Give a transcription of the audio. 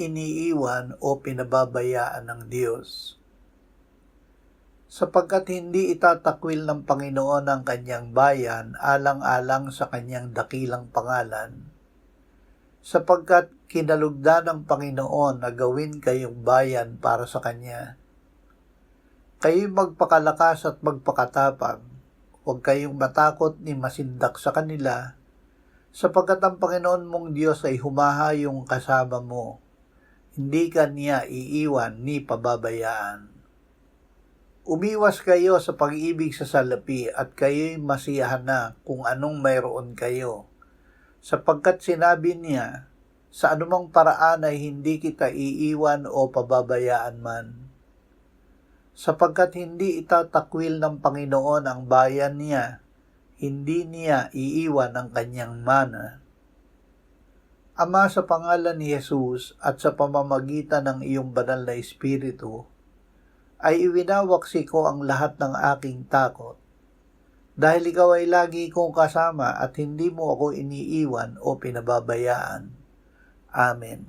iniiwan o pinababayaan ng Diyos. Sapagkat hindi itatakwil ng Panginoon ang kanyang bayan alang-alang sa kanyang dakilang pangalan, sapagkat kinalugdan ng Panginoon na gawin kayong bayan para sa Kanya. Kayo'y magpakalakas at magpakatapang, huwag kayong matakot ni masindak sa kanila, sapagkat ang Panginoon mong Diyos ay humahayong kasama mo, hindi ka niya iiwan ni pababayaan. Umiwas kayo sa pag-ibig sa salapi at kayo'y masiyahan na kung anong mayroon kayo, sapagkat sinabi niya, sa anumang paraan ay hindi kita iiwan o pababayaan man. Sapagkat hindi itatakwil ng Panginoon ang bayan niya, hindi niya iiwan ang kanyang mana. Ama, sa pangalan ni Jesus at sa pamamagitan ng iyong banal na Espiritu, ay iwinawaksi ko ang lahat ng aking takot, dahil ikaw ay lagi kong kasama at hindi mo ako iniiwan o pinababayaan. Amen.